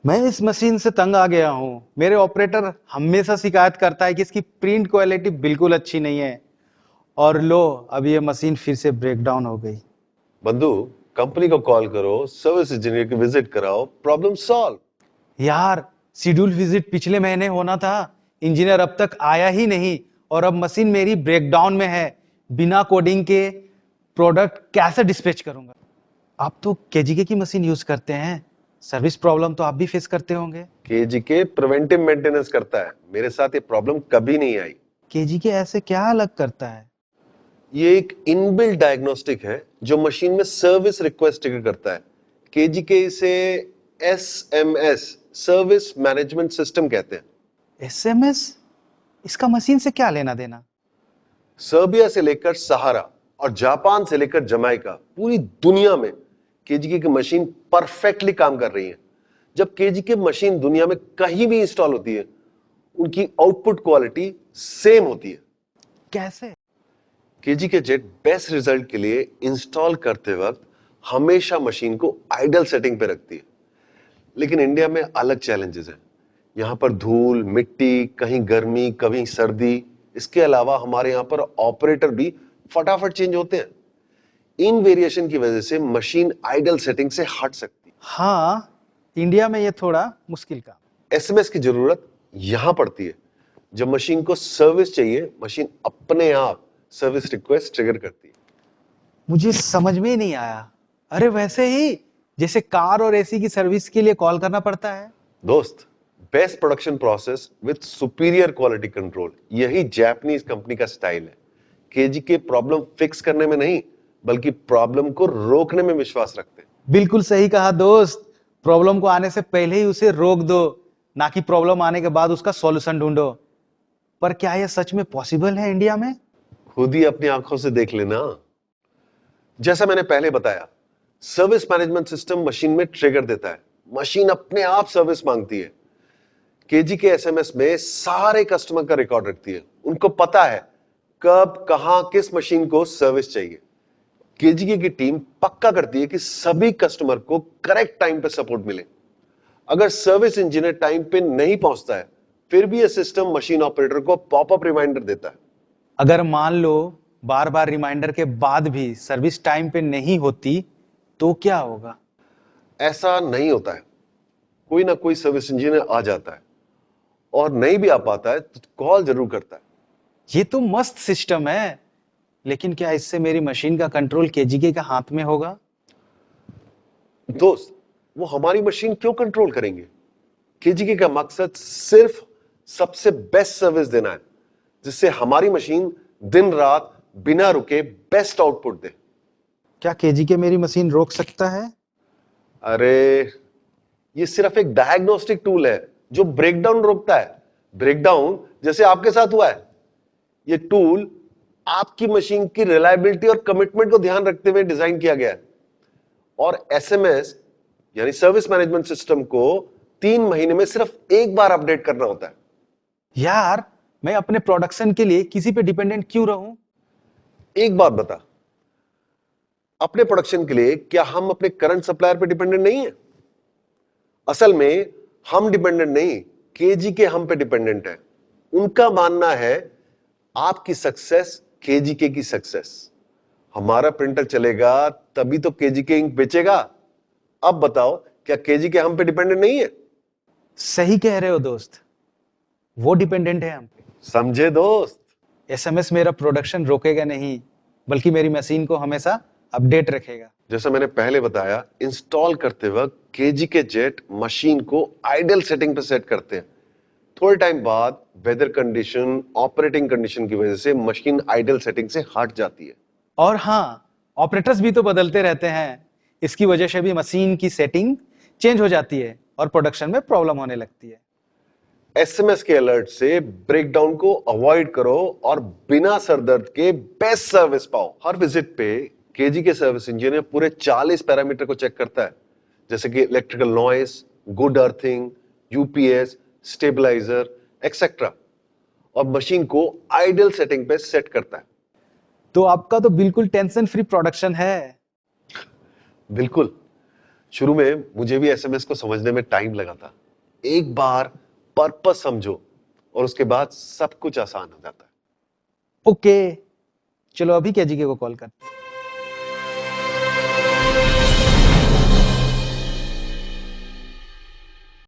मैं इस मशीन से तंग आ गया हूँ। मेरे ऑपरेटर हमेशा शिकायत करता है कि इसकी प्रिंट क्वालिटी बिल्कुल अच्छी नहीं है। और लो, अब ये मशीन फिर से ब्रेक डाउन हो गई। बंधु, कंपनी को कॉल करो, सर्विस इंजीनियर की विजिट कराओ, प्रॉब्लम सॉल्व। यार, शेड्यूल विजिट पिछले महीने होना था। इंजीनियर अब तक आया ही नहीं। और अब मशीन मेरी ब्रेक डाउन में है। बिना कोडिंग के प्रोडक्ट कैसे डिस्पैच करूंगा? आप तो केजीके की मशीन यूज करते हैं। सर्विस प्रॉब्लम तो आप भी फेस करते होंगे। केजीके प्रिवेंटिव मेंटेनेंस करता है, मेरे साथ ये प्रॉब्लम कभी नहीं आई। केजीके ऐसे क्या अलग करता है? ये एक इनबिल्ट डायग्नोस्टिक है जो मशीन में सर्विस रिक्वेस्ट ट्रिगर करता है। केजीके इसे एसएमएस, सर्विस मैनेजमेंट सिस्टम कहते हैं। एसएमएस? इसका मशीन से क्या लेना देना? सर्बिया से लेकर सहारा और जापान से लेकर जमाइका, पूरी दुनिया में केजीके की मशीन परफेक्टली काम कर रही है। जब केजीके मशीन दुनिया में कहीं भी इंस्टॉल होती है, उनकी आउटपुट क्वालिटी सेम होती है। कैसे? केजीके जेट बेस्ट रिजल्ट के लिए इंस्टॉल करते वक्त हमेशा मशीन को आइडल सेटिंग पे रखती है। लेकिन इंडिया में अलग चैलेंजेस हैं। यहाँ पर धूल, मिट्टी, कहीं गर्मी, कभी सर्दी। इसके अलावा हमारे यहाँ पर ऑपरेटर भी फटाफट चेंज होते हैं। इन वेरिएशन की वजह से मशीन आइडल सेटिंग से हट सकती है। हाँ, इंडिया में ये थोड़ा मुश्किल काम। एसएमएस की जरूरत यहां पड़ती है जब मशीन को सर्विस चाहिए। मशीन अपने आप सर्विस रिक्वेस्ट ट्रिगर करती है। मुझे समझ में ही नहीं आया। अरे वैसे ही जैसे कार और एसी की सर्विस के लिए कॉल करना पड़ता है। दोस्त, best production process with superior quality control, यही जापानीज कंपनी का स्टाइल है। केजीके प्रॉब्लम फिक्स करने में नहीं, बल्कि प्रॉब्लम को रोकने में विश्वास रखते हैं। बिल्कुल सही कहा दोस्त। प्रॉब्लम को आने से पहले ही उसे रोक दो, ना कि प्रॉब्लम आने के बाद उसका सॉल्यूशन ढूंढो। पर क्या यह सच में पॉसिबल है इंडिया में? खुद ही अपनी आंखों से देख लेना। जैसा मैंने पहले बताया, सर्विस मैनेजमेंट सिस्टम मशीन में ट्रिगर देता है, मशीन अपने आप सर्विस मांगती है। केजीके एसएमएस में सारे कस्टमर का रिकॉर्ड रखती है। उनको पता है कब, कहां, किस मशीन को सर्विस चाहिए। केजीके की टीम पक्का करती है कि सभी कस्टमर को करेक्ट टाइम पे सपोर्ट मिले। अगर सर्विस इंजीनियर टाइम पे नहीं पहुंचता है, फिर भी यह सिस्टम मशीन ऑपरेटर को पॉपअप रिमाइंडर देता है। अगर मान लो बार बार रिमाइंडर के बाद भी सर्विस टाइम पे नहीं होती, तो क्या होगा? ऐसा नहीं होता है। कोई ना कोई सर्विस इंजीनियर आ जाता है, और नहीं भी आ पाता है तो कॉल जरूर करता है। ये तो मस्त सिस्टम है। लेकिन क्या इससे मेरी मशीन का कंट्रोल केजीके का हाथ में होगा? दोस्त, वो हमारी मशीन क्यों कंट्रोल करेंगे? केजीके का मकसद सिर्फ सबसे बेस्ट सर्विस देना है, जिससे हमारी मशीन दिन रात बिना रुके बेस्ट आउटपुट दे। क्या केजीके मेरी मशीन रोक सकता है? अरे, ये सिर्फ एक डायग्नोस्टिक टूल है जो ब्रेकडाउन रोकता है। ब्रेकडाउन जैसे आपके साथ हुआ है। ये टूल आपकी मशीन की रिलायबिलिटी और कमिटमेंट को ध्यान रखते हुए डिजाइन किया गया है। और एसएमएस यानी सर्विस मैनेजमेंट सिस्टम को 3 महीने में सिर्फ एक बार अपडेट करना होता है। यार, मैं अपने प्रोडक्शन के लिए किसी पे डिपेंडेंट क्यों रहूं? एक बात बता, अपने प्रोडक्शन के लिए क्या हम अपने करंट सप्लायर पे डिपेंडेंट नहीं है? असल में हम डिपेंडेंट नहीं, केजीके हम पे डिपेंडेंट है। उनका मानना है आपकी सक्सेस केजीके की सक्सेस। हमारा प्रिंटर चलेगा तभी तो केजीके इंक बेचेगा। अब बताओ, क्या केजीके हम पे डिपेंडेंट नहीं है? सही कह रहे हो दोस्त। वो डिपेंडेंट है हम पे। समझे दोस्त? एसएमएस मेरा प्रोडक्शन रोकेगा नहीं, बल्कि मेरी मशीन को हमेशा अपडेट रखेगा। जैसा मैंने पहले बताया, इंस्टॉल करते वक्त केजीके जेट मशीन को आइडल सेटिंग पे सेट करते हैं। थोड़े टाइम बाद वेदर कंडीशन, ऑपरेटिंग कंडीशन की वजह से मशीन आइडल सेटिंग से हट जाती है। और हाँ, ऑपरेटर्स भी तो बदलते रहते हैं। इसकी वजह से भी मशीन की सेटिंग चेंज हो जाती है और प्रोडक्शन में प्रॉब्लम होने लगती है। एसएमएस के अलर्ट से ब्रेकडाउन को अवॉइड करो और बिना सरदर्द के बेस्ट सर्विस पाओ। हर विजिट पे केजीके सर्विस इंजीनियर पूरे 40 पैरामीटर को चेक करता है, जैसे कि electrical noise, good earthing, UPS, stabiliser etcetera, और मशीन को आइडल सेटिंग पे सेट करता है। तो आपका तो बिल्कुल टेंशन फ्री प्रोडक्शन है। बिल्कुल। शुरू में मुझे भी एसएमएस को समझने में टाइम लगा था। एक बार पर्पस समझो और उसके बाद सब कुछ आसान हो जाता है। ओके, चलो अभी केजीके को कॉल करते हैं।